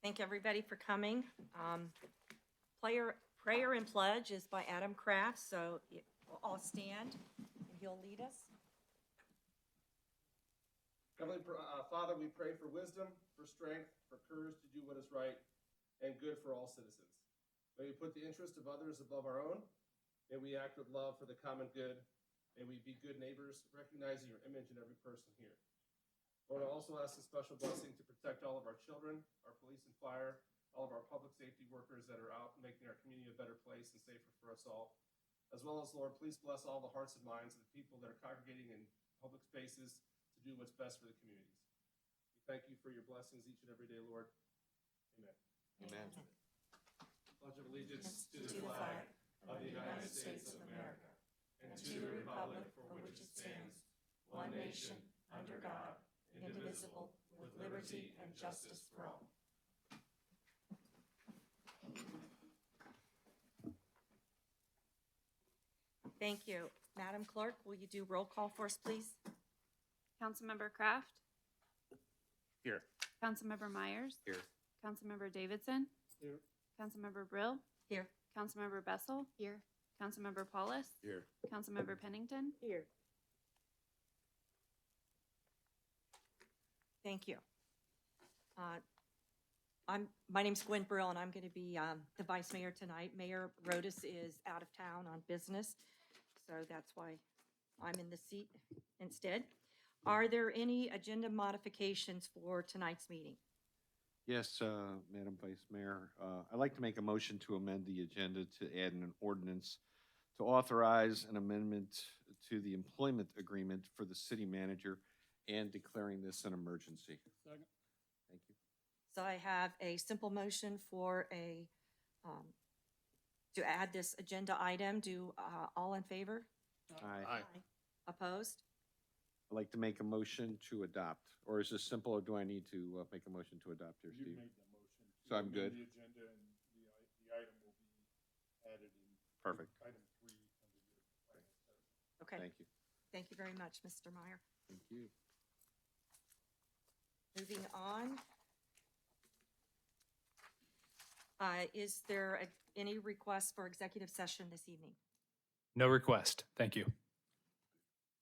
Thank everybody for coming. Prayer and Pledge is by Adam Kraft, so we'll all stand and he'll lead us. Heavenly Father, we pray for wisdom, for strength, for courage to do what is right and good for all citizens. May we put the interest of others above our own. May we act with love for the common good. May we be good neighbors, recognizing your image in every person here. Lord, I also ask a special blessing to protect all of our children, our police and fire, all of our public safety workers that are out making our community a better place and safer for us all. As well as, Lord, please bless all the hearts and minds of the people that are congregating in public spaces to do what's best for the communities. We thank you for your blessings each and every day, Lord. Amen. Amen. Pledge of allegiance to the flag of the United States of America and to the republic for which it stands, one nation, under God, indivisible, with liberty and justice for all. Thank you. Madam Clerk, will you do roll call for us, please? Councilmember Kraft? Here. Councilmember Myers? Here. Councilmember Davidson? Here. Councilmember Brill? Here. Councilmember Bessel? Here. Councilmember Paulus? Here. Councilmember Pennington? Here. Thank you. My name's Gwen Brill, and I'm going to be the vice mayor tonight. Mayor Rodas is out of town on business, so that's why I'm in the seat instead. Are there any agenda modifications for tonight's meeting? Yes, Madam Vice Mayor, I'd like to make a motion to amend the agenda to add an ordinance to authorize an amendment to the employment agreement for the city manager and declaring this an emergency. Second. Thank you. So I have a simple motion for to add this agenda item. Do all in favor? Aye. Opposed? I'd like to make a motion to adopt, or is this simple, or do I need to make a motion to adopt here, You Steve? made the motion. So I'm good? The agenda and the item will be added in. Perfect. Item 3 under your finance session. Okay. Thank you. Thank you very much, Mr. Meyer. Thank you. Moving on. Is there any request for executive session this evening? No request. Thank you.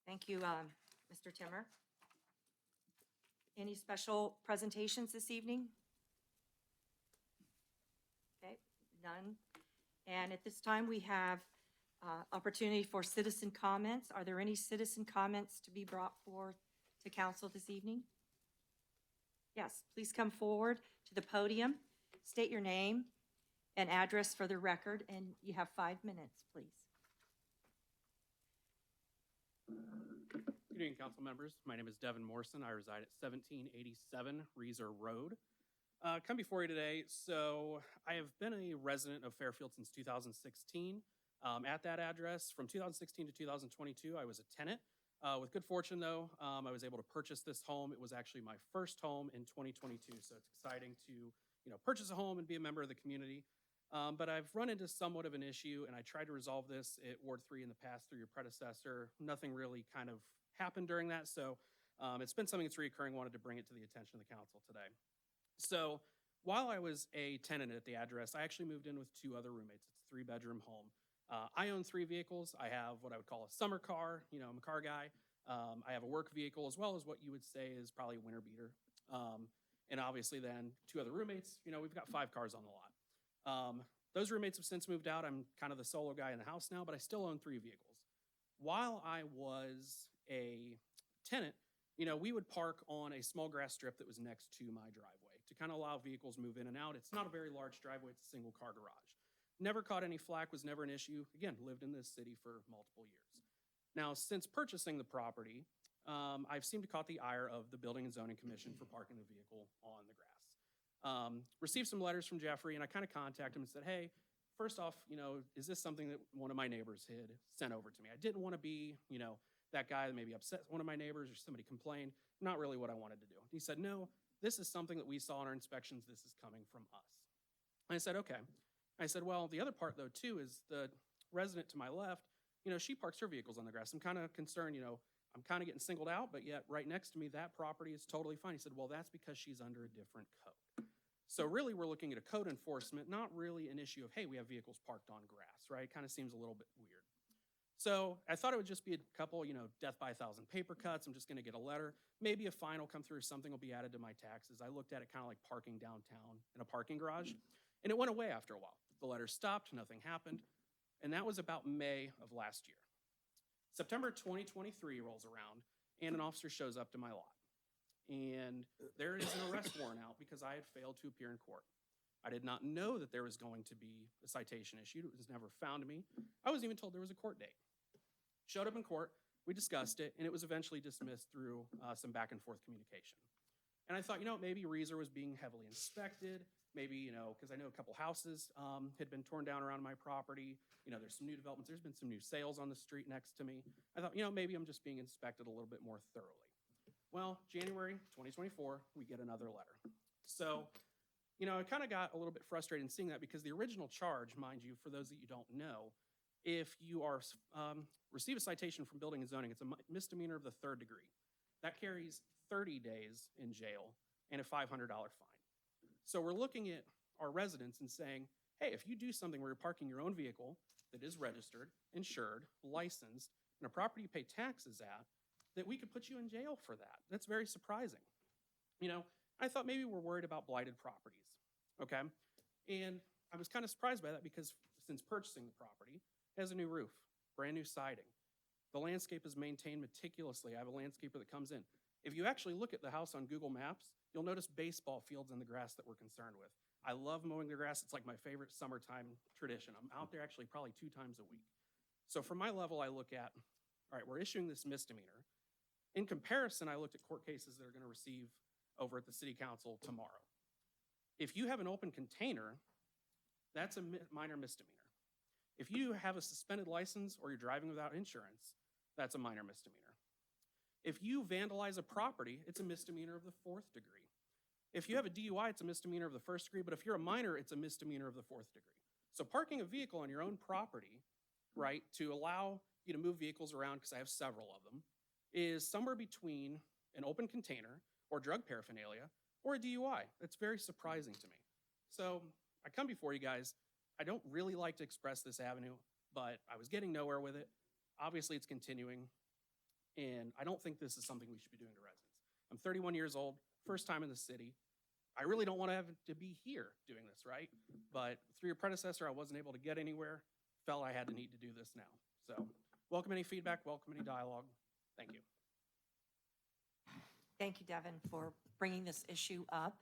Thank you, Mr. Timmer. Any special presentations this evening? Okay, none. And at this time, we have opportunity for citizen comments. Are there any citizen comments to be brought forth to council this evening? Yes, please come forward to the podium, state your name and address for the record, and you have 5 minutes, please. Good evening, council members. My name is Devin Morrison. I reside at 1787 Reeser Road. Come before you today. So I have been a resident of Fairfield since 2016. At that address, from 2016 to 2022, I was a tenant. With good fortune, though, I was able to purchase this home. It was actually my first home in 2022, so it's exciting to purchase a home and be a member of the community. But I've run into somewhat of an issue, and I tried to resolve this at Ward 3 in the past through your predecessor. Nothing really kind of happened during that, so it's been something that's recurring. Wanted to bring it to the attention of the council today. So while I was a tenant at the address, I actually moved in with 2 other roommates. It's a 3-bedroom home. I own 3 vehicles. I have what I would call a summer car. I'm a car guy. I have a work vehicle, as well as what you would say is probably a winter beater. And obviously then 2 other roommates, we've got 5 cars on the lot. Those roommates have since moved out. I'm kind of the solo guy in the house now, but I still own 3 vehicles. While I was a tenant, we would park on a small grass strip that was next to my driveway to kind of allow vehicles move in and out. It's not a very large driveway. It's a single car garage. Never caught any flack, was never an issue. Again, lived in this city for multiple years. Now, since purchasing the property, I've seemed to caught the ire of the Building and Zoning Commission for parking the vehicle on the grass. Received some letters from Jeffrey, and I kind of contacted him and said, hey, first off, is this something that one of my neighbors had sent over to me? I didn't want to be, that guy that maybe upset one of my neighbors or somebody complained. Not really what I wanted to do. He said, no, this is something that we saw in our inspections. This is coming from us. And I said, okay. I said, well, the other part, though, too, is the resident to my left, she parks her vehicles on the grass. I'm kind of concerned, I'm kind of getting singled out, but yet right next to me, that property is totally fine. He said, well, that's because she's under a different code. So really, we're looking at a code enforcement, not really an issue of, hey, we have vehicles parked on grass, right? Kind of seems a little bit weird. So I thought it would just be a couple, death by 1,000 paper cuts. I'm just going to get a letter. Maybe a fine will come through or something will be added to my taxes. I looked at it kind of like parking downtown in a parking garage, and it went away after a while. The letter stopped, nothing happened, and that was about May of last year. September 2023 rolls around, and an officer shows up to my lot. And there is an arrest warrant out because I had failed to appear in court. I did not know that there was going to be a citation issued. It was never found to me. I wasn't even told there was a court date. Showed up in court, we discussed it, and it was eventually dismissed through some back and forth communication. And I thought, maybe Reeser was being heavily inspected. Maybe, because I know a couple houses had been torn down around my property. There's some new developments. There's been some new sales on the street next to me. I thought, maybe I'm just being inspected a little bit more thoroughly. Well, January 2024, we get another letter. So, I kind of got a little bit frustrated in seeing that because the original charge, mind you, for those that you don't know, if you are receive a citation from building and zoning, it's a misdemeanor of the 3rd degree. That carries 30 days in jail and a $500 fine. So we're looking at our residents and saying, hey, if you do something where you're parking your own vehicle that is registered, insured, licensed, and a property you pay taxes at, that we could put you in jail for that. That's very surprising. I thought maybe we're worried about blighted properties, okay? And I was kind of surprised by that because since purchasing the property, it has a new roof, brand new siding. The landscape is maintained meticulously. I have a landscaper that comes in. If you actually look at the house on Google Maps, you'll notice baseball fields in the grass that we're concerned with. I love mowing the grass. It's like my favorite summertime tradition. I'm out there actually probably 2 times a week. So from my level, I look at, all right, we're issuing this misdemeanor. In comparison, I looked at court cases that are going to receive over at the city council tomorrow. If you have an open container, that's a minor misdemeanor. If you have a suspended license or you're driving without insurance, that's a minor misdemeanor. If you vandalize a property, it's a misdemeanor of the 4th degree. If you have a DUI, it's a misdemeanor of the 1st degree, but if you're a minor, it's a misdemeanor of the 4th degree. So parking a vehicle on your own property, right, to allow you to move vehicles around, because I have several of them, is somewhere between an open container or drug paraphernalia or a DUI. That's very surprising to me. So I come before you guys. I don't really like to express this avenue, but I was getting nowhere with it. Obviously, it's continuing, and I don't think this is something we should be doing to residents. I'm 31 years old, first time in the city. I really don't want to have to be here doing this, right? But through your predecessor, I wasn't able to get anywhere. Felt I had the need to do this now. So welcome any feedback, welcome any dialogue. Thank you. Thank you, Devin, for bringing this issue up.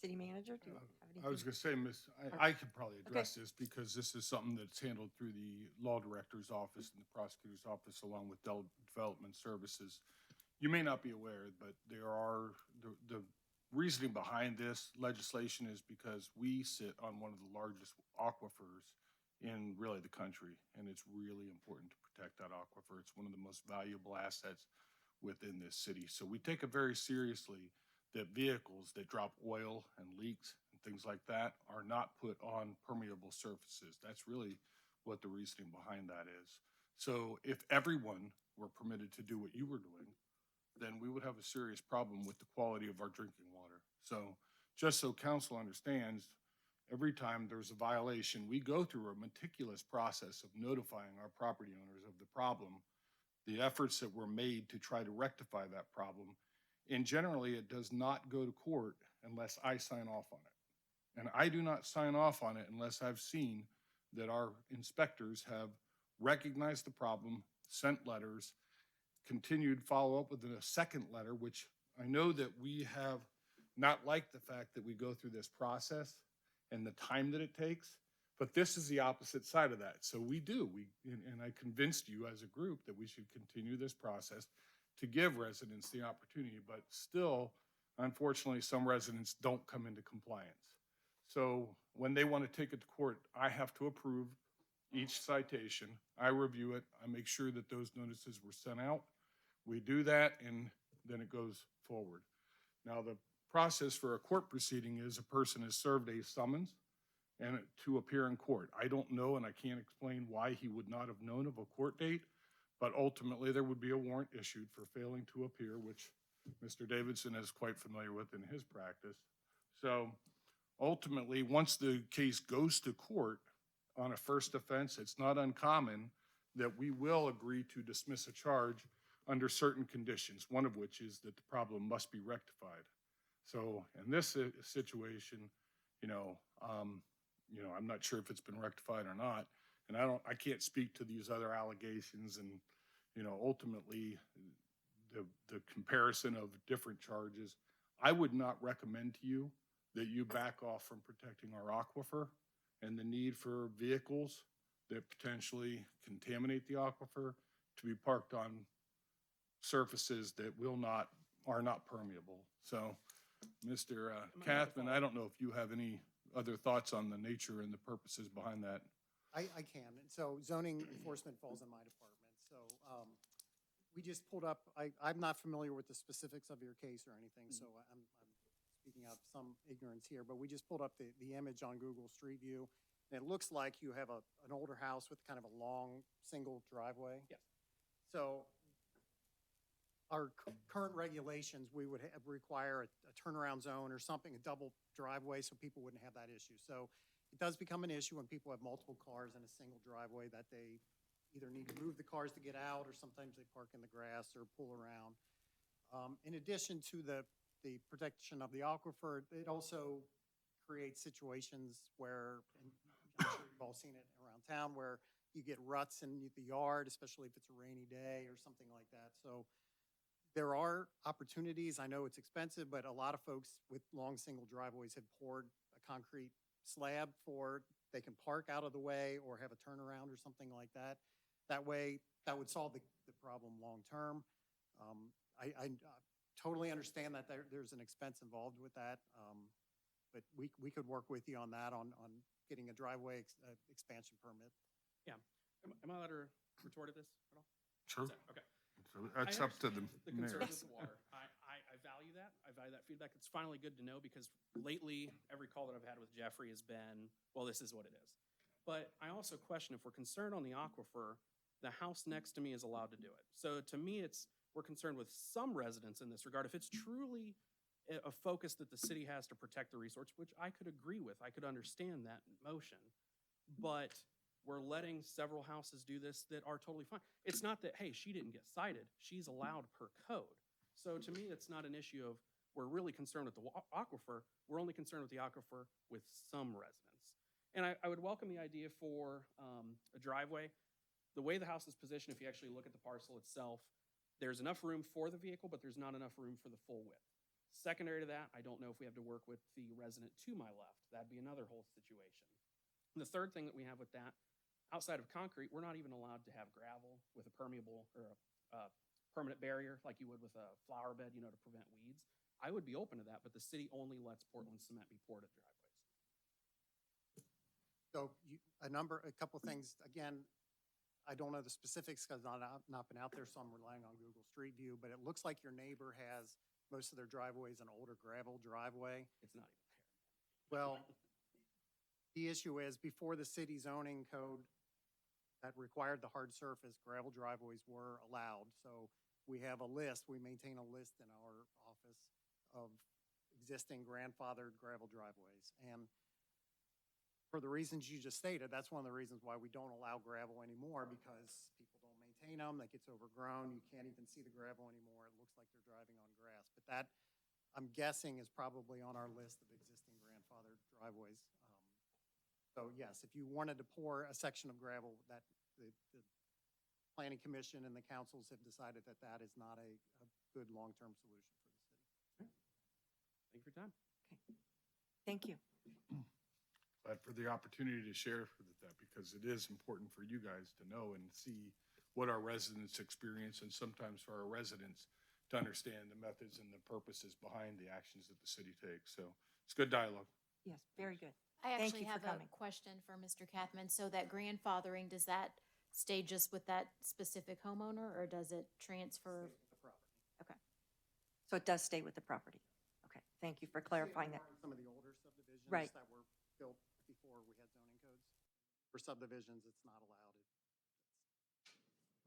City Manager, do you have anything? I was going to say, Miss, I could probably address this because this is something that's handled through the law director's office and the prosecutor's office along with development services. You may not be aware, but there are, the reasoning behind this legislation is because we sit on one of the largest aquifers in really the country, and it's really important to protect that aquifer. It's one of the most valuable assets within this city. So we take it very seriously that vehicles that drop oil and leaks and things like that are not put on permeable surfaces. That's really what the reasoning behind that is. So if everyone were permitted to do what you were doing, then we would have a serious problem with the quality of our drinking water. So just so council understands, every time there's a violation, we go through a meticulous process of notifying our property owners of the problem, the efforts that were made to try to rectify that problem. And generally, it does not go to court unless I sign off on it. And I do not sign off on it unless I've seen that our inspectors have recognized the problem, sent letters, continued follow-up with a second letter, which I know that we have not liked the fact that we go through this process and the time that it takes, but this is the opposite side of that. So we do, and I convinced you as a group that we should continue this process to give residents the opportunity, but still, unfortunately, some residents don't come into compliance. So when they want to take it to court, I have to approve each citation. I review it. I make sure that those notices were sent out. We do that, and then it goes forward. Now, the process for a court proceeding is a person is served a summons and to appear in court. I don't know, and I can't explain why he would not have known of a court date, but ultimately there would be a warrant issued for failing to appear, which Mr. Davidson is quite familiar with in his practice. So ultimately, once the case goes to court on a first offense, it's not uncommon that we will agree to dismiss a charge under certain conditions, one of which is that the problem must be rectified. So in this situation, I'm not sure if it's been rectified or not, and I can't speak to these other allegations and, ultimately the comparison of different charges. I would not recommend to you that you back off from protecting our aquifer and the need for vehicles that potentially contaminate the aquifer to be parked on surfaces that are not permeable. So, Mr. Kathman, I don't know if you have any other thoughts on the nature and the purposes behind that. I can. And so zoning enforcement falls in my department. So we just pulled up, I'm not familiar with the specifics of your case or anything, so I'm speaking out of some ignorance here, but we just pulled up the image on Google Street View. And it looks like you have an older house with kind of a long, single driveway. Yes. So our current regulations, we would require a turnaround zone or something, a double driveway, so people wouldn't have that issue. So it does become an issue when people have multiple cars in a single driveway that they either need to move the cars to get out, or sometimes they park in the grass or pull around. In addition to the protection of the aquifer, it also creates situations where, and I'm sure you've all seen it around town, where you get ruts in the yard, especially if it's a rainy day or something like that. So there are opportunities. I know it's expensive, but a lot of folks with long single driveways have poured a concrete slab they can park out of the way or have a turnaround or something like that. That way, that would solve the problem long-term. I totally understand that there's an expense involved with that, but we could work with you on that, on getting a driveway expansion permit. Yeah. Am I allowed to retort at this at all? Sure. Okay. So that's up to the The mayor. concerns with the water. I value that. I value that feedback. It's finally good to know, because lately, every call that I've had with Jeffrey has been, well, this is what it is. But I also question, if we're concerned on the aquifer, the house next to me is allowed to do it. So to me, we're concerned with some residents in this regard. If it's truly a focus that the city has to protect the resource, which I could agree with, I could understand that motion, but we're letting several houses do this that are totally fine. It's not that, hey, she didn't get cited. She's allowed per code. So to me, it's not an issue of, we're really concerned with the aquifer. We're only concerned with the aquifer with some residents. And I would welcome the idea for a driveway. The way the house is positioned, if you actually look at the parcel itself, there's enough room for the vehicle, but there's not enough room for the full width. Secondary to that, I don't know if we have to work with the resident to my left. That'd be another whole situation. And the third thing that we have with that, outside of concrete, we're not even allowed to have gravel with a permeable or a permanent barrier like you would with a flower bed, to prevent weeds. I would be open to that, but the city only lets Portland cement be poured at driveways. So a couple of things. Again, I don't know the specifics because I've not been out there, so I'm relying on Google Street View, but it looks like your neighbor has most of their driveways an older gravel driveway. It's not even fair. Well, the issue is, before the city zoning code that required the hard surface, gravel driveways were allowed. So we have a list, we maintain a list in our office of existing grandfathered gravel driveways. And for the reasons you just stated, that's one of the reasons why we don't allow gravel anymore, because people don't maintain them, that gets overgrown, you can't even see the gravel anymore, it looks like they're driving on grass. But that, I'm guessing, is probably on our list of existing grandfathered driveways. So yes, if you wanted to pour a section of gravel, that the planning commission and the councils have decided that that is not a good long-term solution for the city. Thank you for your time. Okay. Thank you. But for the opportunity to share with that, because it is important for you guys to know and see what our residents experience, and sometimes for our residents to understand the methods and the purposes behind the actions that the city takes. So it's good dialogue. Yes, very good. I Thank actually you for have a coming. question for Mr. Kathman. So that grandfathering, does that stay just with that specific homeowner, or does it transfer? The property. Okay. So it does stay with the property. Okay, thank you for clarifying that. Some of the older subdivisions Right. that were built before we had zoning codes. For subdivisions, it's not allowed.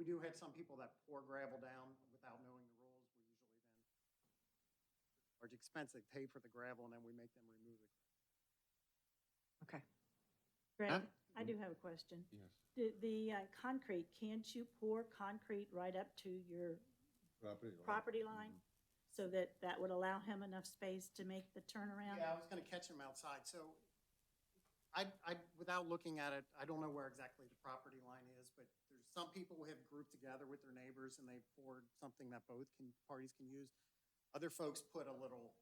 We do have some people that pour gravel down without knowing the rules. We usually then large expense. They pay for the gravel and then we make them remove it. Okay. Greg, I do have a question. Yes. The concrete, can't you pour concrete right up to your property line? So that would allow him enough space to make the turnaround? Yeah, I was gonna catch him outside, so without looking at it, I don't know where exactly the property line is, but there's some people who have grouped together with their neighbors and they poured something that parties can use. Other folks put a little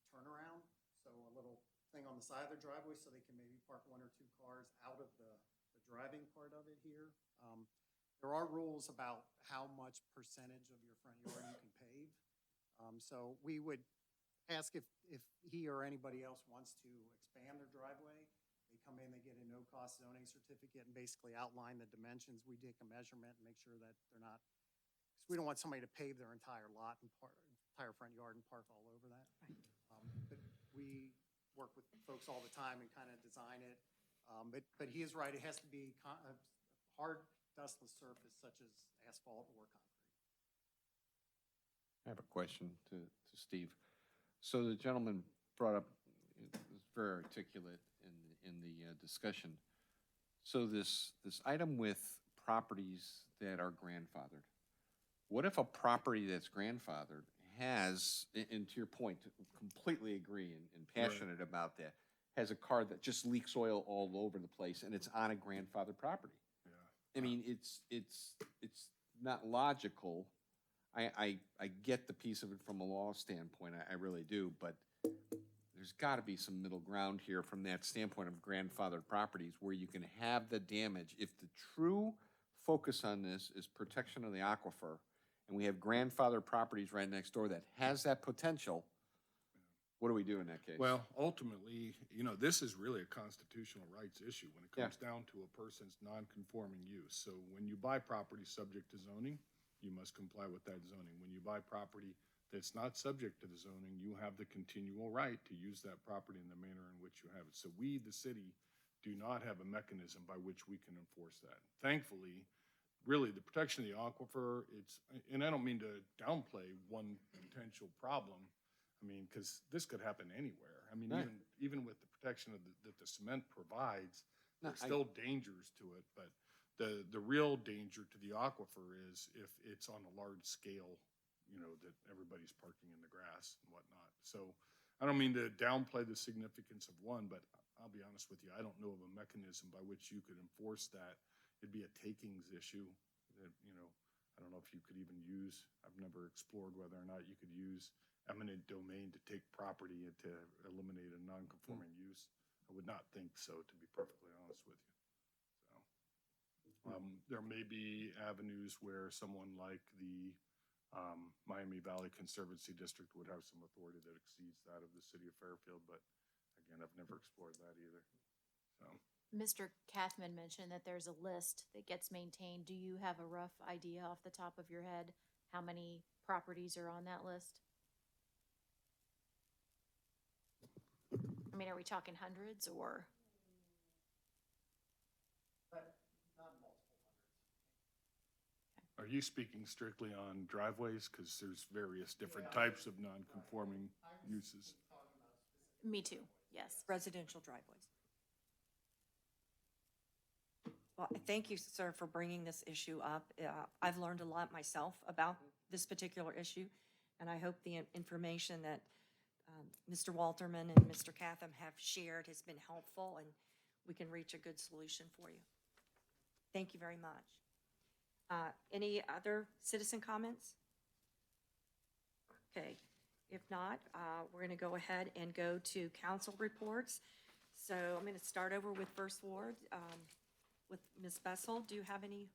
turnaround, so a little thing on the side of their driveway so they can maybe park one or two cars out of the driving part of it here. There are rules about how much percentage of your front yard you can pave. So we would ask if he or anybody else wants to expand their driveway. They come in, they get a no-cost zoning certificate and basically outline the dimensions. We take a measurement and make sure that they're not, because we don't want somebody to pave their entire lot and entire front yard and park all over that. But we work with folks all the time and kind of design it. But he is right, it has to be a hard, dustless surface such as asphalt or concrete. I have a question to Steve. So the gentleman brought up, was very articulate in the discussion. So this item with properties that are grandfathered, what if a property that's grandfathered has, and to your point, completely agree and passionate about that, has a car that just leaks oil all over the place and it's on a grandfathered property? Yeah. I mean, it's not logical. I get the piece of it from a law standpoint, I really do, but there's gotta be some middle ground here from that standpoint of grandfathered properties where you can have the damage. If the true focus on this is protection of the aquifer, and we have grandfathered properties right next door that has that potential, what do we do in that case? Well, ultimately, this is really a constitutional rights issue when it comes down to a person's non-conforming use. So when you buy property subject to zoning, you must comply with that zoning. When you buy property that's not subject to the zoning, you have the continual right to use that property in the manner in which you have it. So we, the city, do not have a mechanism by which we can enforce that. Thankfully, really, the protection of the aquifer, and I don't mean to downplay one potential problem. I mean, because this could happen anywhere. I mean, Right. even with the protection that the cement provides, No, there's still dangers to it. But the real danger to the aquifer is if it's on a large scale, that everybody's parking in the grass and whatnot. So I don't mean to downplay the significance of one, but I'll be honest with you, I don't know of a mechanism by which you could enforce that. It'd be a takings issue that, I don't know if you could even use, I've never explored whether or not you could use eminent domain to take property and to eliminate a non-conforming use. I would not think so, to be perfectly honest with you. So, there may be avenues where someone like the Miami Valley Conservancy District would have some authority that exceeds that of the city of Fairfield, but again, I've never explored that either. So. Mr. Kathman mentioned that there's a list that gets maintained. Do you have a rough idea off the top of your head how many properties are on that list? I mean, are we talking hundreds or? But not multiple hundreds. Are you speaking strictly on driveways? Because there's various different types of non-conforming uses. Me too, yes. Residential driveways. Well, thank you, sir, for bringing this issue up. I've learned a lot myself about this particular issue, and I hope the information that Mr. Walterman and Mr. Catham have shared has been helpful, and we can reach a good solution for you. Thank you very much. Any other citizen comments? Okay, if not, we're going to go ahead and go to council reports. So I'm going to start over with First Ward. With Ms. Bessel, do you have any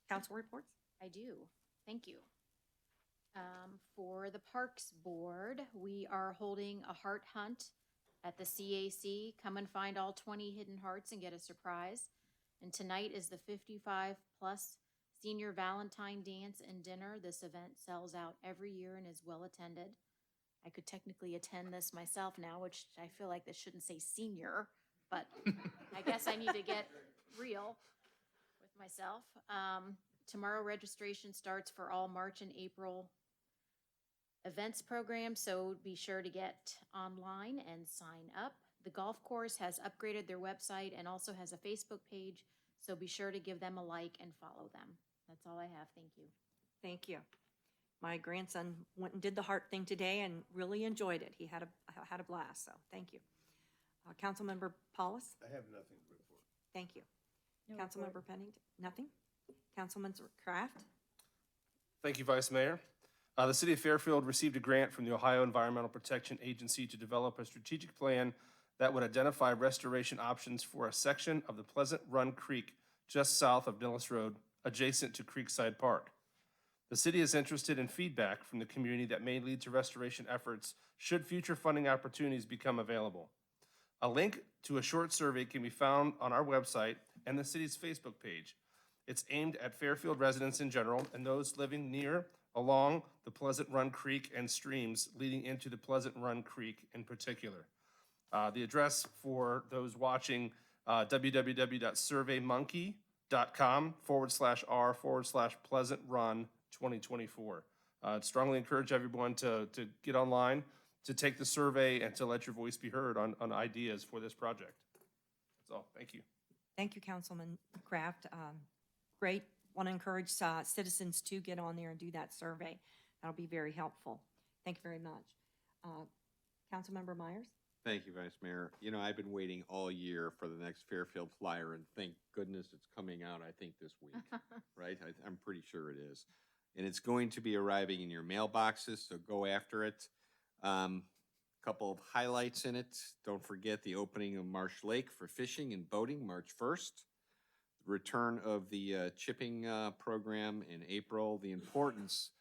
council reports? I do. Thank you. For the Parks Board, we are holding a heart hunt at the CAC. Come and find all 20 hidden hearts and get a surprise. And tonight is the 55-plus Senior Valentine Dance and Dinner. This event sells out every year and is well attended. I could technically attend this myself now, which I feel like this shouldn't say senior, but I guess I need to get real with myself. Tomorrow registration starts for all March and April events program, so be sure to get online and sign up. The golf course has upgraded their website and also has a Facebook page, so be sure to give them a like and follow them. That's all I have. Thank you. Thank you. My grandson went and did the heart thing today and really enjoyed it. He had a blast, so thank you. Councilmember Paulus? I have nothing to report. Thank you. No Councilmember report. Pennington? Nothing? Councilman Kraft? Thank you, Vice Mayor. The City of Fairfield received a grant from the Ohio Environmental Protection Agency to develop a strategic plan that would identify restoration options for a section of the Pleasant Run Creek just south of Nellis Road, adjacent to Creekside Park. The city is interested in feedback from the community that may lead to restoration efforts should future funding opportunities become available. A link to a short survey can be found on our website and the city's Facebook page. It's aimed at Fairfield residents in general and those living near, along the Pleasant Run Creek and streams leading into the Pleasant Run Creek in particular. The address for those watching, www.surveymonkey.com/r/Pleasant Run 2024. I'd strongly encourage everyone to get online, to take the survey, and to let your voice be heard on ideas for this project. That's all. Thank you. Thank you, Councilman Kraft. Great. Want to encourage citizens to get on there and do that survey. That'll be very helpful. Thank you very much. Councilmember Myers? Thank you, Vice Mayor. You know, I've been waiting all year for the next Fairfield Flyer, and thank goodness it's coming out, I think, this week, right? I'm pretty sure it is. And it's going to be arriving in your mailboxes, so go after it. Couple of highlights in it. Don't forget the opening of Marsh Lake for fishing and boating, March 1st. The return of the chipping program in April. The importance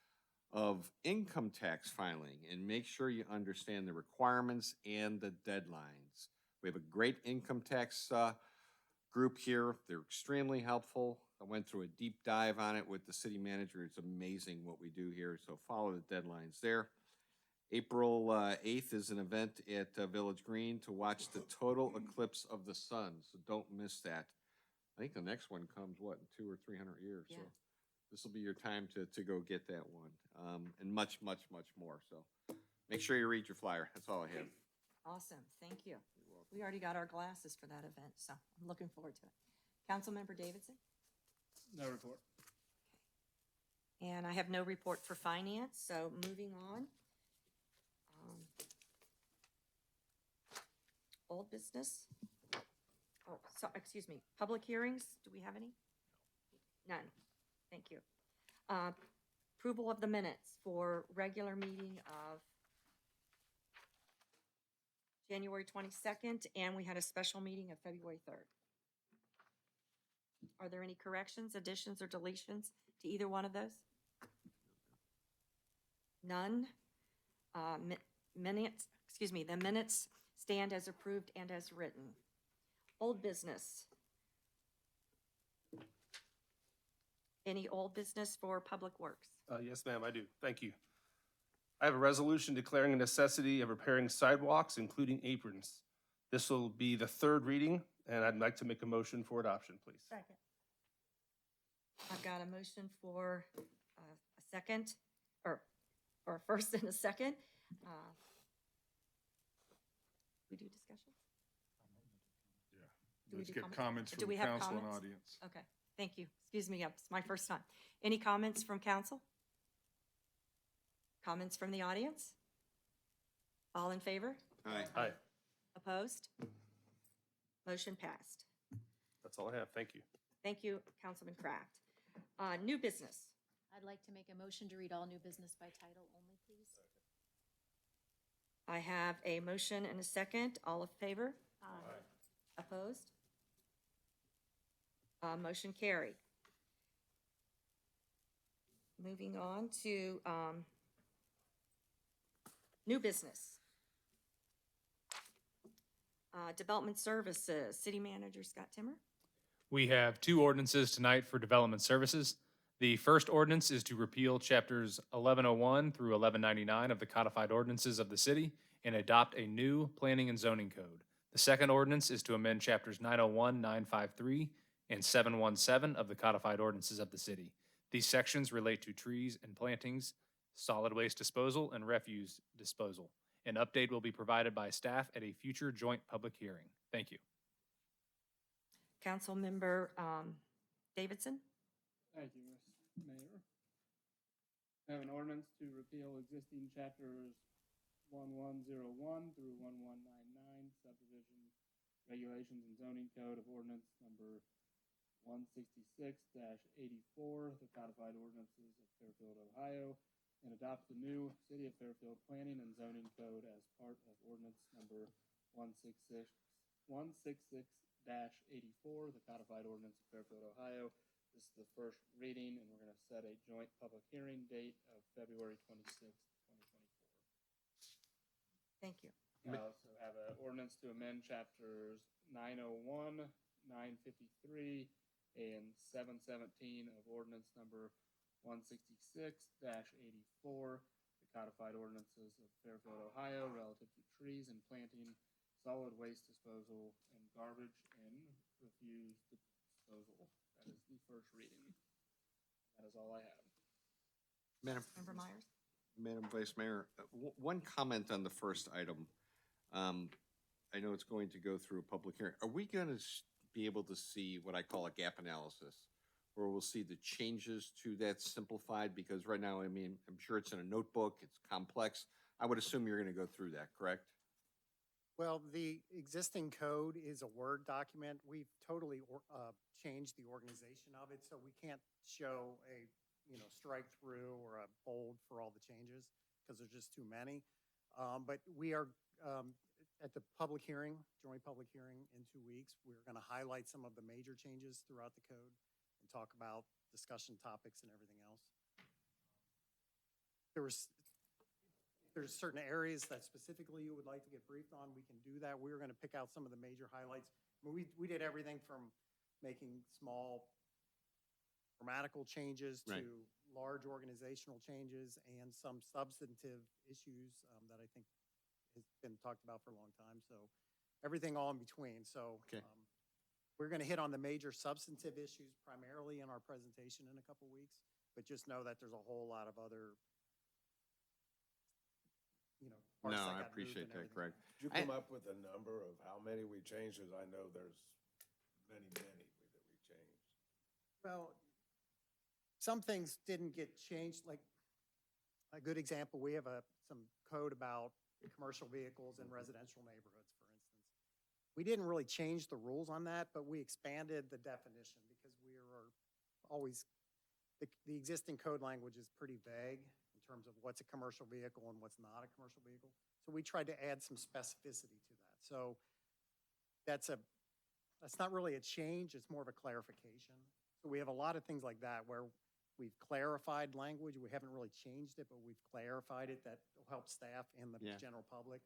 of income tax filing, and make sure you understand the requirements and the deadlines. We have a great income tax group here. They're extremely helpful. I went through a deep dive on it with the city manager. It's amazing what we do here, so follow the deadlines there. April 8th is an event at Village Green to watch the total eclipse of the sun, so don't miss that. I think the next one comes, what, in 200 or 300 years? Yeah. So this will be your time to go get that one, and much, much, much more. So make sure you read your flyer. That's all I have. Awesome. Thank you. We already got our glasses for that event, so I'm looking forward to it. Councilmember Davidson? No report. And I have no report for finance, so moving on. Old business? Oh, so, excuse me, public hearings, do we have any? None. Thank you. Approval of the minutes for regular meeting of January 22nd, and we had a special meeting of February 3rd. Are there any corrections, additions, or deletions to either one of those? None. The minutes stand as approved and as written. Old business. Any old business for Public Works? Yes, ma'am, I do. Thank you. I have a resolution declaring a necessity of repairing sidewalks, including aprons. This will be the third reading, and I'd like to make a motion for adoption, please. Second. I've got a motion for a second, or a first and a second. We do discussion? Do we Let's do get comments? comments Do from we have council and comments? audience. Okay, thank you. Excuse me, it's my first time. Any comments from council? Comments from the audience? All in favor? Aye. Aye. Opposed? Motion passed. That's all I have. Thank you. Thank you, Councilman Kraft. New business. I'd like to make a motion to read all new business by title only, please. I have a motion and a second. All in favor? Aye. Opposed? Motion carried. Moving on to new business. Development Services, City Manager Scott Timmer. We have two ordinances tonight for development services. The first ordinance is to repeal chapters 1101 through 1199 of the codified ordinances of the city and adopt a new planning and zoning code. The second ordinance is to amend chapters 901, 953, and 717 of the codified ordinances of the city. These sections relate to trees and plantings solid waste disposal, and refuse disposal. An update will be provided by staff at a future joint public hearing. Thank you. Councilmember Davidson? Thank you, Ms. Mayor. I have an ordinance to repeal existing chapters 1101 through 1199 subdivision regulations and zoning code of ordinance number 166-84, the codified ordinances of Fairfield, Ohio, and adopt the new City of Fairfield Planning and Zoning Code as part of ordinance number 166-84, the codified ordinance of Fairfield, Ohio. This is the first reading, and we're going to set a joint public hearing date of February 26th, 2024. Thank you. I also have an ordinance to amend chapters 901, 953, and 717 of ordinance number 166-84, the codified ordinances of Fairfield, Ohio, relative to trees and planting, solid waste disposal, and garbage and refuse disposal. That is the first reading. That is all I have. Member Myers? Madam Vice Mayor, one comment on the first item. I know it's going to go through a public hearing. Are we going to be able to see what I call a gap analysis? Where we'll see the changes to that simplified? Because right now, I mean, I'm sure it's in a notebook, it's complex. I would assume you're going to go through that, correct? Well, the existing code is a Word document. We've totally changed the organization of it, so we can't show a, strike through or a bold for all the changes because there's just too many. But we are, at the public hearing, joint public hearing in 2 weeks, we're going to highlight some of the major changes throughout the code and talk about discussion topics and everything else. There's certain areas that specifically you would like to get briefed on, we can do that. We were going to pick out some of the major highlights. We did everything from making small grammatical changes to Right. large organizational changes and some substantive issues that I think has been talked about for a long time. So everything all in between. So Okay. we're going to hit on the major substantive issues primarily in our presentation in a couple weeks, but just know that there's a whole lot of other parts No, that I got moved appreciate and that, everything Greg. else. Did you come up with a number of how many we changed? Because I know there's many that we changed. Well, some things didn't get changed, like a good example, we have some code about commercial vehicles in residential neighborhoods, for instance. We didn't really change the rules on that, but we expanded the definition because we are always, the existing code language is pretty vague in terms of what's a commercial vehicle and what's not a commercial vehicle. So we tried to add some specificity to that. So that's not really a change, it's more of a clarification. So we have a lot of things like that where we've clarified language. We haven't really changed it, but we've clarified it. That will help staff and the Yeah. general public.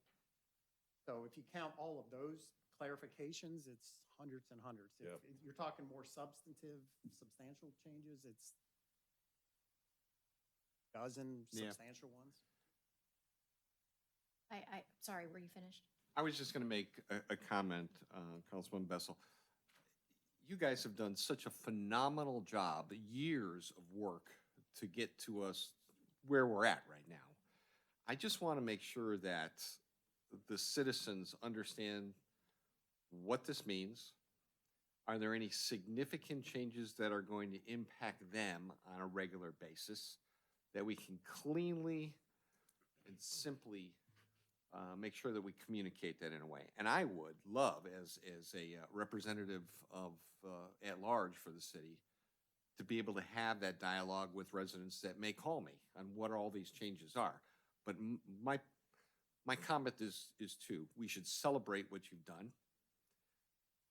So if you count all of those clarifications, it's hundreds and hundreds. Yep. If you're talking more substantial changes, it's a dozen Yeah. substantial ones. Sorry, were you finished? I was just going to make a comment, Councilman Bessel. You guys have done such a phenomenal job, years of work to get to us where we're at right now. I just want to make sure that the citizens understand what this means. Are there any significant changes that are going to impact them on a regular basis that we can cleanly and simply make sure that we communicate that in a way? And I would love, as a representative of at large for the city, to be able to have that dialogue with residents that may call me on what all these changes are. But my comment is two. We should celebrate what you've done,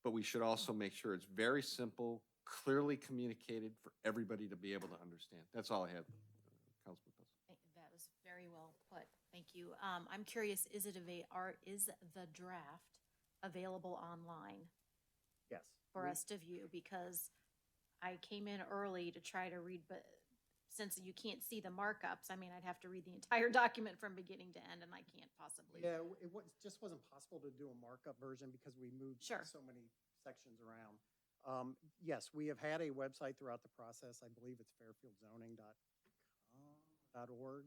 but we should also make sure it's very simple, clearly communicated for everybody to be able to understand. That's all I have, Councilman Bessel. That was very well put. Thank you. I'm curious, is the draft available online Yes. for us to view? Because I came in early to try to read, but since you can't see the markups, I mean, I'd have to read the entire document from beginning to end, and I can't possibly. Yeah, just wasn't possible to do a markup version because we moved Sure. so many sections around. Yes, we have had a website throughout the process. I believe it's fairfieldzoning.com, if .org,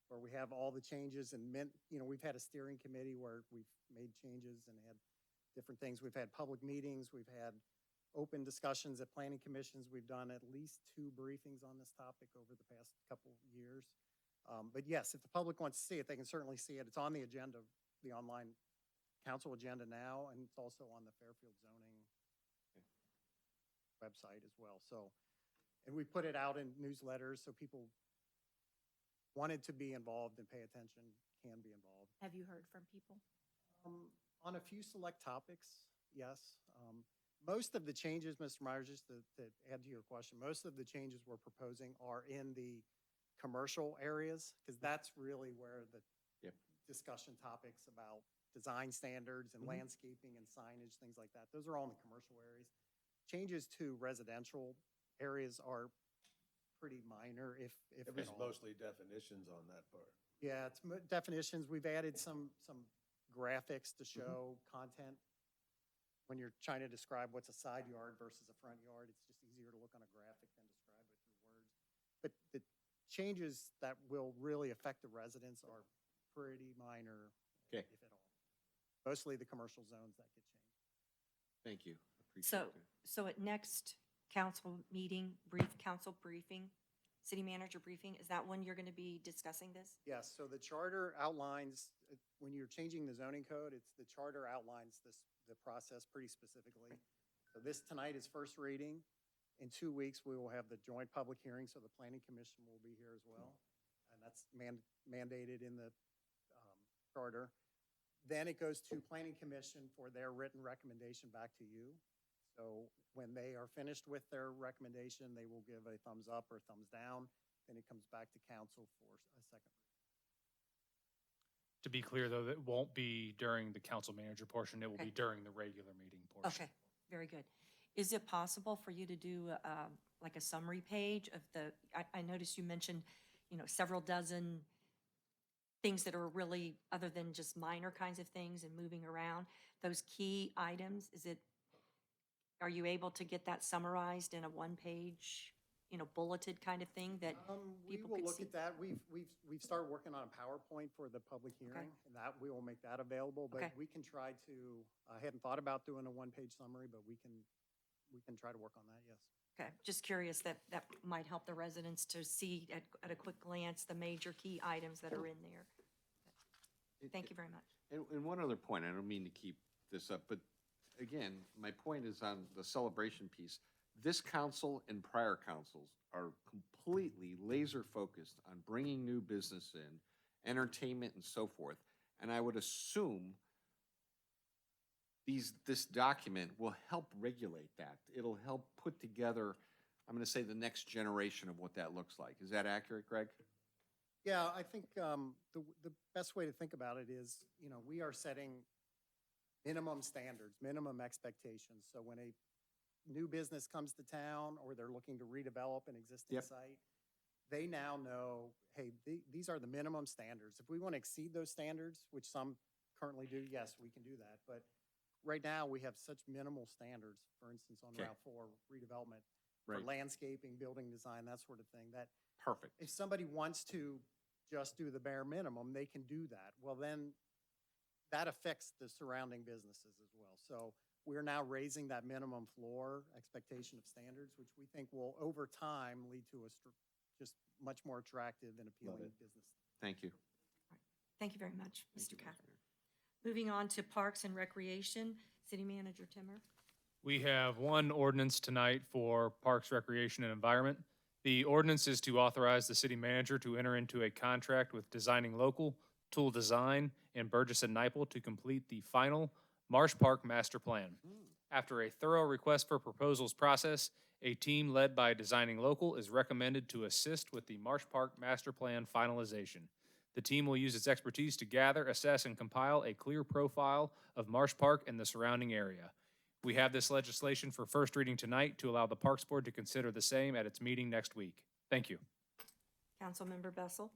where we have all the changes and we've had a steering committee where we've made changes and had different things. We've had public meetings, we've had open discussions at planning commissions. We've done at least 2 briefings on this topic over the past couple years. But yes, if the public wants to see it, they can certainly see it. It's on the agenda, the online council agenda now, and it's also on the Fairfield zoning website as well. So, and we put it out in newsletters so people wanted to be involved and pay attention can be involved. Have you heard from people? On a few select topics, yes. Most of the changes, Mr. Myers, just to add to your question, most of the changes we're proposing are in the commercial areas, because that's really where the discussion topics about design standards and landscaping and signage, things like that, those are all in the commercial areas. Changes to residential areas are pretty minor, if It at was all. mostly definitions on that part. Yeah, it's definitions. We've added some graphics to show content. When you're trying to describe what's a side yard versus a front yard, it's just easier to look on a graphic than describe it through words. But the changes that will really affect the residents are pretty minor, Okay. if at all. Mostly the commercial zones that get changed. Thank you. Appreciate So, that. so at next council meeting, council briefing, city manager briefing, is that when you're going to be discussing this? Yes, so the charter outlines, when you're changing the zoning code, the charter outlines the process pretty specifically. So this tonight is first reading. In 2 weeks, we will have the joint public hearing, so the planning commission will be here as well. And that's mandated in the charter. Then it goes to planning commission for their written recommendation back to you. So when they are finished with their recommendation, they will give a thumbs up or thumbs down. Then it comes back to council for a second. To be clear, though, that won't be during the council manager portion. It will Okay. be during the regular meeting portion. Okay, very good. Is it possible for you to do like a summary page of I noticed you mentioned, several dozen things that are really, other than just minor kinds of things and moving around, those key items, are you able to get that summarized in a one-page, bulleted kind of thing that We people will could look see? at that. We've started working on a PowerPoint for the public hearing, and that, we will make that available. But Okay. we can try to, I hadn't thought about doing a one-page summary, but we can try to work on that, yes. Okay, just curious, that might help the residents to see at a quick glance the major key items that are in there. Thank you very much. And one other point, I don't mean to keep this up, but again, my point is on the celebration piece. This council and prior councils are completely laser focused on bringing new business in, entertainment and so forth. And I would assume this document will help regulate that. It'll help put together, I'm going to say, the next generation of what that looks like. Is that accurate, Greg? Yeah, I think the best way to think about it is, we are setting minimum standards, minimum expectations. So when a new business comes to town or they're looking to redevelop an existing Yep. site, they now know, hey, these are the minimum standards. If we want to exceed those standards, which some currently do, yes, we can do that. But right now, we have such minimal standards, for instance, on Okay. Route 4 redevelopment, for Right. landscaping, building design, that sort of thing, that Perfect. if somebody wants to just do the bare minimum, they can do that. Well, then that affects the surrounding businesses as well. So we're now raising that minimum floor expectation of standards, which we think will, over time, lead to just much more attractive and appealing it. business. Thank you. Thank you very much, Thank Mr. you, Capp. Vice Mayor. Moving on to Parks and Recreation, City Manager Timmer. We have one ordinance tonight for Parks, Recreation, and Environment. The ordinance is to authorize the city manager to enter into a contract with Designing Local, Tool Design, and Burgess and Nyepel to complete the final Marsh Park Master Plan. After a thorough request for proposals process, a team led by Designing Local is recommended to assist with the Marsh Park Master Plan finalization. The team will use its expertise to gather, assess, and compile a clear profile of Marsh Park and the surrounding area. We have this legislation for first reading tonight to allow the Parks Board to consider the same at its meeting next week. Thank you. Councilmember Bessel.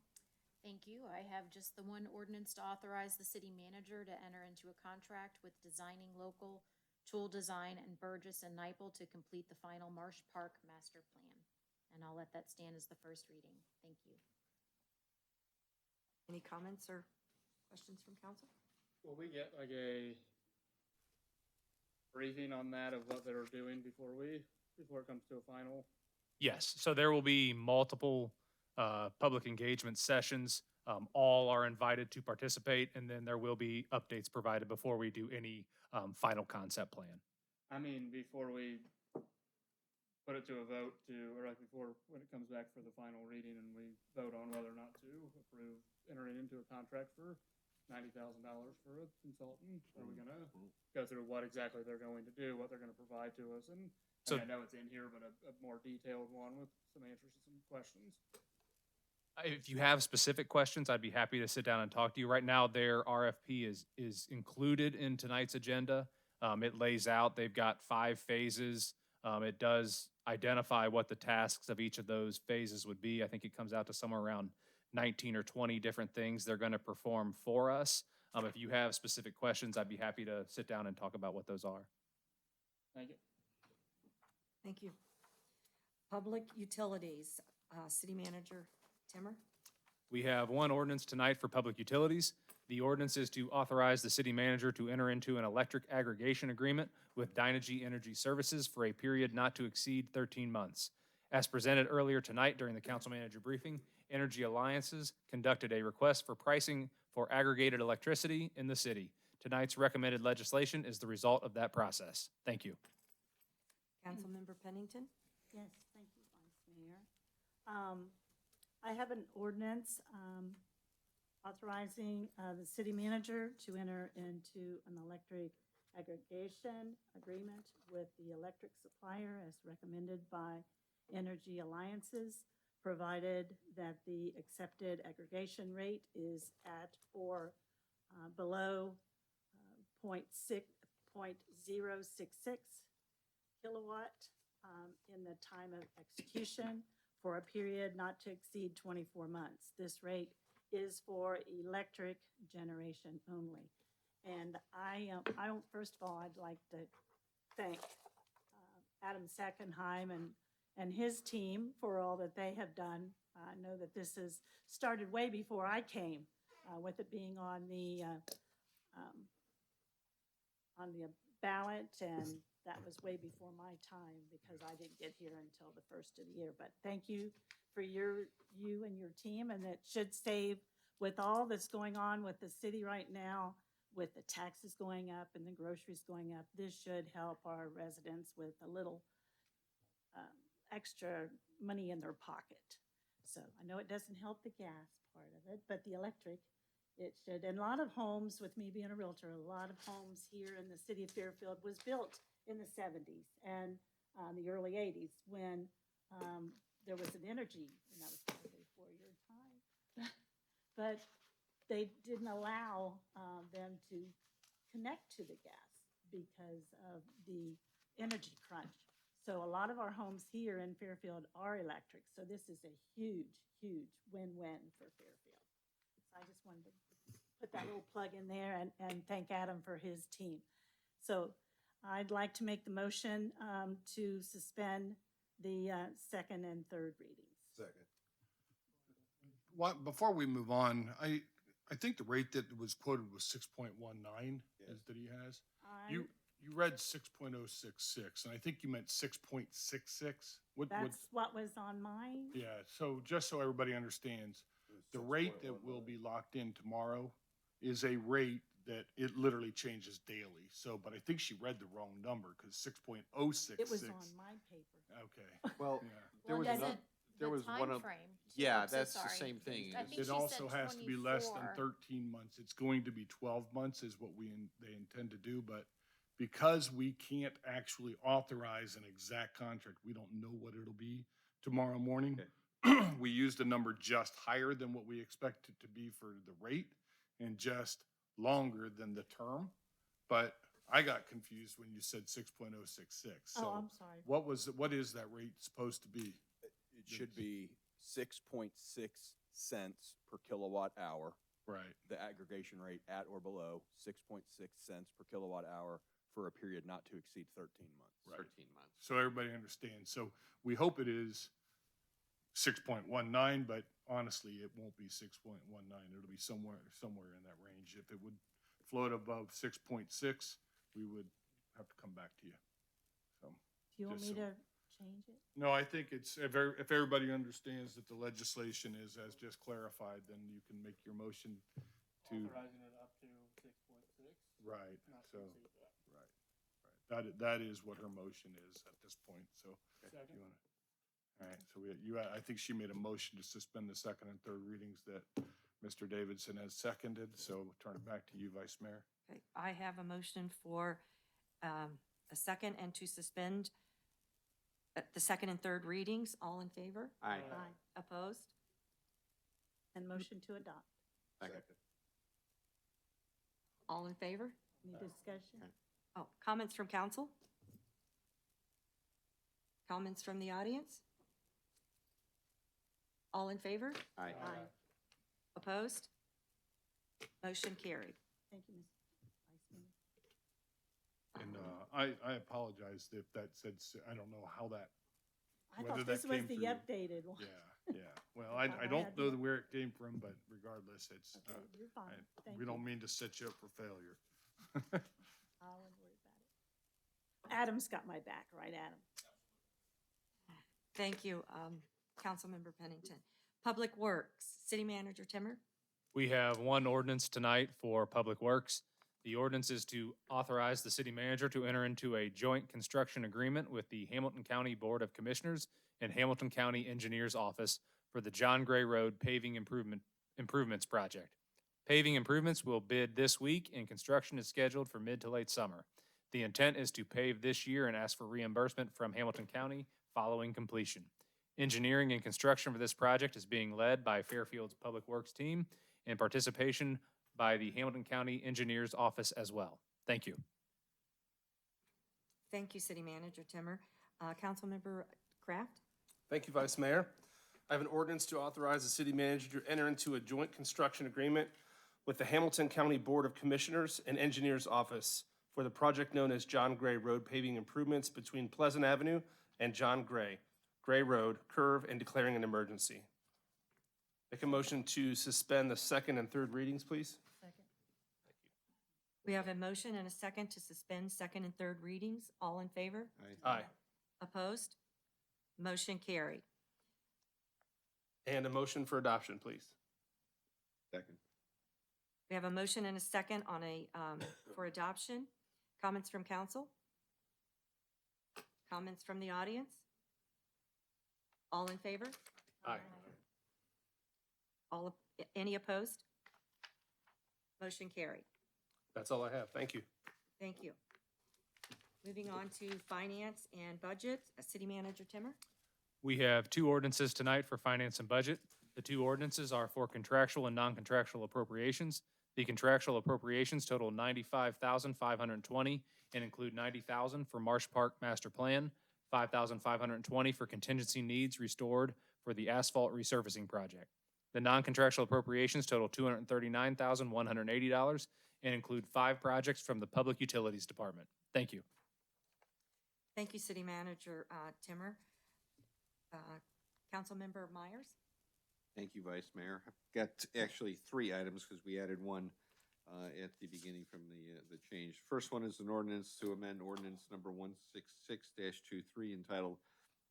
Thank you. I have just the one ordinance to authorize the city manager to enter into a contract with Designing Local, Tool Design, and Burgess and Nyepel to complete the final Marsh Park Master Plan. And I'll let that stand as the first reading. Thank you. Any comments or questions from council? Will we get like a briefing on that of what they're doing before it comes to a final? Yes, so there will be multiple public engagement sessions. All are invited to participate, and then there will be updates provided before we do any final concept plan. I mean, before we put it to a vote or like before, when it comes back for the final reading and we vote on whether or not to approve entering into a contract for $90,000 for a consultant, are we gonna go through what exactly they're going to do, what they're gonna provide to us? And So- I know it's in here, but a more detailed one with some answers to some questions. If you have specific questions, I'd be happy to sit down and talk to you. Right now, their RFP is included in tonight's agenda. It lays out, they've got 5 phases. It does identify what the tasks of each of those phases would be. I think it comes out to somewhere around 19 or 20 different things they're going to perform for us. If you have specific questions, I'd be happy to sit down and talk about what those are. Thank you. Thank you. Public utilities, city manager Timmer. We have one ordinance tonight for public utilities. The ordinance is to authorize the city manager to enter into an electric aggregation agreement with Dynegy Energy Services for a period not to exceed 13 months. As presented earlier tonight during the council manager briefing, Energy Alliances conducted a request for pricing for aggregated electricity in the city. Tonight's recommended legislation is the result of that process. Thank you. Councilmember Pennington. Yes, thank you, Vice Mayor. I have an ordinance authorizing the city manager to enter into an electric aggregation agreement with the electric supplier as recommended by Energy Alliances, provided that the accepted aggregation rate is at or below 0.066 kilowatt in the time of execution for a period not to exceed 24 months. This rate is for electric generation only. And first of all, I'd like to thank Adam Sackenheim and his team for all that they have done. I know that this has started way before I came, with it being on the ballot, and that was way before my time because I didn't get here until the first of the year. But thank you for you and your team, and it should save, with all that's going on with the city right now, with the taxes going up and the groceries going up, this should help our residents with a little extra money in their pocket. So I know it doesn't help the gas part of it, but the electric, it should. And a lot of homes, with me being a realtor, a lot of homes here in the city of Fairfield was built in the 70s and the early 80s when there was an energy, and that was probably before your time, but they didn't allow them to connect to the gas because of the energy crunch. So a lot of our homes here in Fairfield are electric. So this is a huge, huge win-win for Fairfield. So I just wanted to put that little plug in there and thank Adam for his team. So I'd like to make the motion to suspend the second and third readings. Second. Before we move on, I think the rate that was quoted was 6.19 Yes. that he has. I- You read 6.066, and I think you meant 6.66. That's what was on mine. Yeah, so just so everybody understands, the rate that will be locked in tomorrow is a rate that it literally changes daily. So, but I think she read the wrong number because 6.066. It was on my paper. Okay, Well, yeah. there was another, there was one of, yeah, that's the same thing. I is- think It she also said has to be less than 24. 13 months. It's going to be 12 months is what they intend to do, but because we can't actually authorize an exact contract, we don't know what it'll be tomorrow morning. We used a number just higher than what we expect it to be for the rate and just longer than the term. But I got confused when you said 6.066. Oh, So I'm sorry. what is that rate supposed to be? It should be 6.6 cents per kilowatt hour. Right. The aggregation rate at or below 6.6 cents per kilowatt hour for a period not to exceed 13 months. Right. 13 months. So everybody understands. So we hope it is 6.19, but honestly, it won't be 6.19. It'll be somewhere in that range. If it would float above 6.6, we would have to come back to you. So, Do you want just me so- to change it? no, I think it's, if everybody understands that the legislation is as just clarified, then you can make your motion to, Authorizing it up to 6.6. right, Not to so, exceed that. right. That is what her motion is at this point, so. Second. you wanna- All right, so I think she made a motion to suspend the second and third readings that Mr. Davidson has seconded, so turn it back to you, Vice Mayor. Okay, I have a motion for a second and to suspend the second and third readings. All in favor? Aye. Aye. Opposed? And motion to adopt. Second. All in favor? Any discussion? Okay. Oh, comments from council? Comments from the audience? All in favor? Aye. Aye. Opposed? Motion carried. Thank you, Ms. Vice Mayor. And I apologize if that said, I don't know how that, I whether thought that this was came the through. updated one. yeah. Well, I I thought I don't had know to- where it came from, but regardless, it's, Okay, you're fine. Thank we you. don't mean to set you up for failure. I wouldn't worry about it. Adam's got my back, right, Adam? Thank you, Councilmember Pennington. Public Works, City Manager Timmer. We have one ordinance tonight for Public Works. The ordinance is to authorize the city manager to enter into a joint construction agreement with the Hamilton County Board of Commissioners and Hamilton County Engineers Office for the John Gray Road paving improvements project. Paving improvements will bid this week and construction is scheduled for mid to late summer. The intent is to pave this year and ask for reimbursement from Hamilton County following completion. Engineering and construction for this project is being led by Fairfield's Public Works team and participation by the Hamilton County Engineers Office as well. Thank you. Thank you, City Manager Timmer. Councilmember Kraft. Thank you, Vice Mayor. I have an ordinance to authorize the city manager to enter into a joint construction agreement with the Hamilton County Board of Commissioners and Engineers Office for the project known as John Gray Road paving improvements between Pleasant Avenue and John Gray Road curve, and declaring an emergency. Make a motion to suspend the second and third readings, please. Second. We have a motion and a second to suspend second and third readings. All in favor? Aye. Opposed? Motion carried. And a motion for adoption, please. Second. We have a motion and a second on for adoption. Comments from council? Comments from the audience? All in favor? Aye. Any opposed? Motion carried. That's all I have. Thank you. Thank you. Moving on to finance and budget, City Manager Timmer. We have two ordinances tonight for finance and budget. The two ordinances are for contractual and non-contractual appropriations. The contractual appropriations total $95,520 and include $90,000 for Marsh Park Master Plan, $5,520 for contingency needs restored for the asphalt resurfacing project. The non-contractual appropriations total $239,180 and include 5 projects from the Public Utilities Department. Thank you. Thank you, City Manager Timmer. Councilmember Myers. Thank you, Vice Mayor. I've got actually 3 items because we added one at the beginning from the change. First one is an ordinance to amend ordinance number 166-23 entitled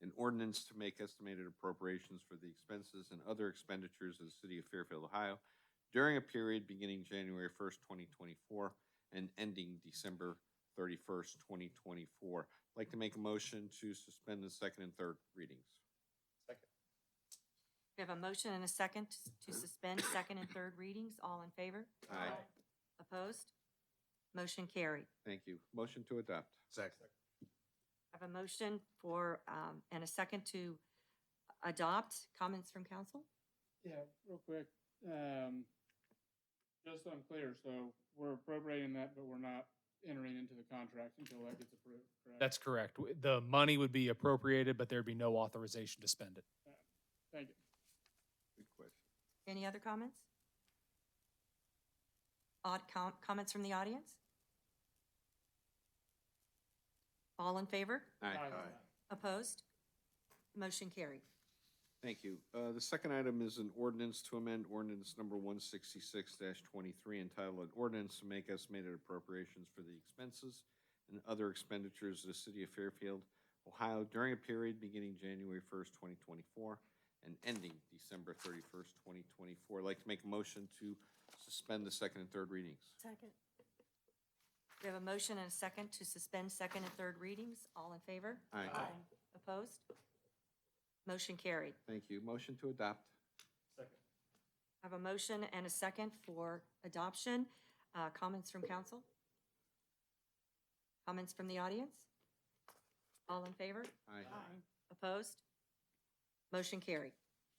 "An Ordinance to Make Estimated Appropriations for the Expenses and Other Expenditures of the City of Fairfield, Ohio during a period beginning January 1st, 2024 and ending December 31st, 2024. I'd like to make a motion to suspend the second and third readings. We have a motion and a second to suspend second and third readings. All in favor? Aye. Opposed? Motion carried. Thank you. Motion to adopt. Second. I have a motion for, and a second to adopt. Comments from council? Yeah, real quick, just so I'm clear, so we're appropriating that, but we're not entering into the contract until that gets approved, correct? That's correct. The money would be appropriated, but there'd be no authorization to spend it. Thank you. Good question. Any other comments? Comments from the audience? All in favor? Aye. Aye. Opposed? Motion carried. Thank you. The second item is an ordinance to amend ordinance number 166-23 entitled "An Ordinance to Make Estimated Appropriations for the Expenses and Other Expenditures of the City of Fairfield, Ohio during a period beginning January 1st, 2024 and ending December 31st, 2024." I'd like to make a motion to suspend the second and third readings. Second. We have a motion and a second to suspend second and third readings. All in favor? Aye. Opposed? Motion carried. Thank you. Motion to adopt. Second. I have a motion and a second for adoption. Comments from council? Comments from the audience? All in favor? Aye. Opposed? Motion carried.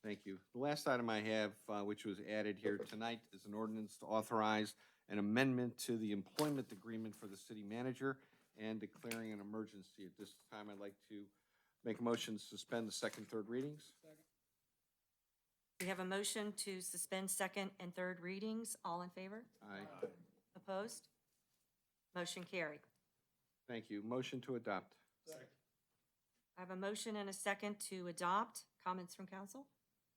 Thank you. The last item I have, which was added here tonight, is an ordinance to authorize an amendment to the employment agreement for the city manager and declaring an emergency. At this time, I'd like to make a motion to suspend the second, third readings. We have a motion to suspend second and third readings. All in favor? Aye. Opposed? Motion carried. Thank you. Motion to adopt. Second. I have a motion and a second to adopt. Comments from council?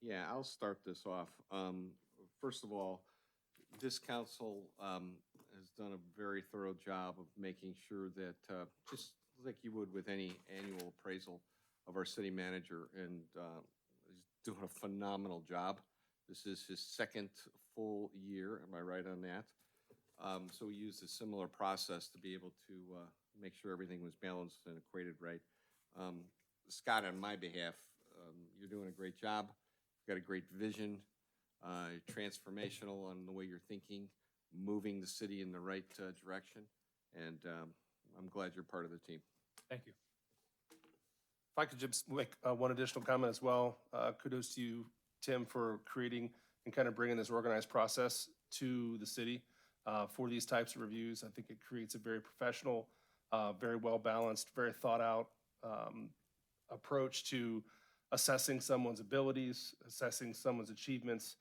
Yeah, I'll start this off. First of all, this council has done a very thorough job of making sure that, just like you would with any annual appraisal of our city manager, and he's doing a phenomenal job. This is his second full year, am I right on that? So we used a similar process to be able to make sure everything was balanced and equated right. Scott, on my behalf, you're doing a great job. You've got a great vision, transformational on the way you're thinking, moving the city in the right direction, and I'm glad you're part of the team. Thank you. If I could just make one additional comment as well. Kudos to you, Tim, for creating and kind of bringing this organized process to the city for these types of reviews. I think it creates a very professional, very well-balanced, very thought-out approach to assessing someone's abilities, assessing someone's achievements,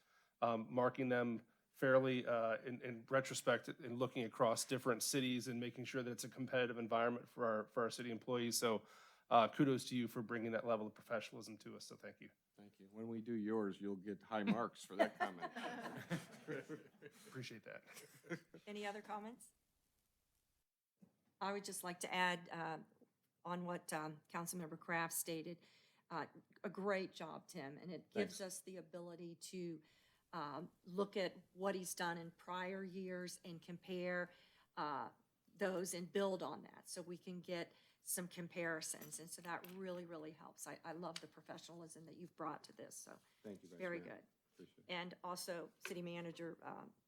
marking them fairly in retrospect and looking across different cities and making sure that it's a competitive environment for our city employees. So kudos to you for bringing that level of professionalism to us, so thank you. Thank you. When we do yours, you'll get high marks for that comment. Appreciate that. Any other comments? I would just like to add on what Councilmember Kraft stated. A great job, Tim, and it gives us the ability to look at what he's done in prior years and compare those and build on that, so we can get some comparisons, and so that really, really helps. I love the professionalism that you've brought to this, so Thank you, Vice very Mayor. good. Appreciate it. And also, City Manager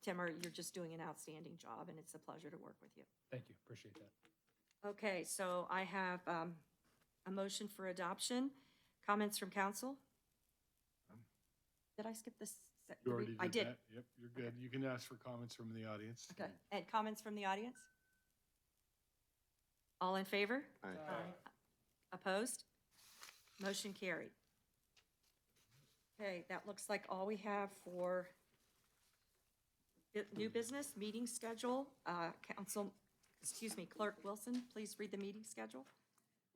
Timmer, you're just doing an outstanding job, and it's a pleasure to work with you. Thank you. Appreciate that. Okay, so I have a motion for adoption. Comments from council? Did I skip this? You already I did did. that. Yep, you're good. You can ask for comments from the audience. Okay, and comments from the audience? All in favor? Aye. Opposed? Motion carried. Okay, that looks like all we have for new business, meeting schedule. Clerk Wilson, please read the meeting schedule.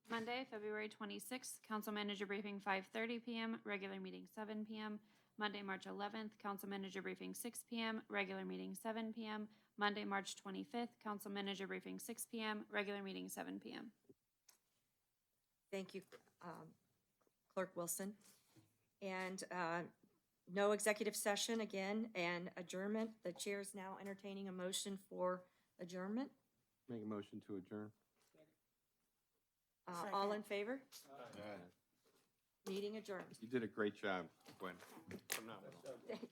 Monday, February 26th, council manager briefing 5:30 PM, regular meeting 7 PM. Monday, March 11th, council manager briefing 6 PM, regular meeting 7 PM. Monday, March 25th, council manager briefing 6 PM, regular meeting 7 PM. Thank you, Clerk Wilson. And no executive session again, and adjournment. The chair is now entertaining a motion for adjournment. Make a motion to adjourn. All in favor? Yeah. Meeting adjourned. You did a great job, Gwen. Phenomenal. Thank you.